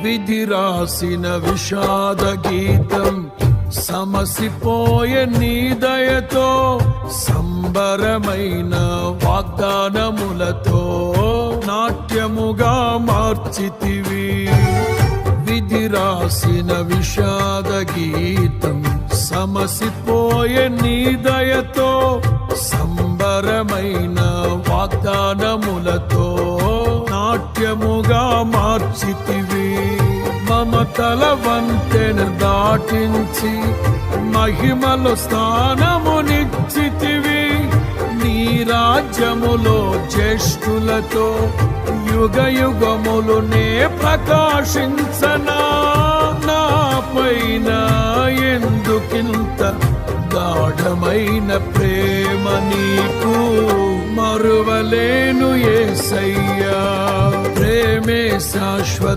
విధి రాసిన విషాద గీతం సమసిపోయే నీ దయతో, సంబరమైన వాగ్దానములతో నాట్యముగా మార్చితివి. విధి రాసిన విషాద గీతం సమసిపోయే నీ దయతో, సంబరమైన వాగ్దానములతో నాట్యముగా మార్చితివి. మమతల వంతెను దాటించి మహిమలో స్థానమునిచ్చితివి. నీ రాజ్యములో జ్యేష్ఠులతో యుగ యుగములు నే ప్రకాశించనా. నా పైన ఎందుకింత గాఢమైన ప్రేమ నీకు, మరువలేను యేసయ్యా. ప్రేమే శాశ్వత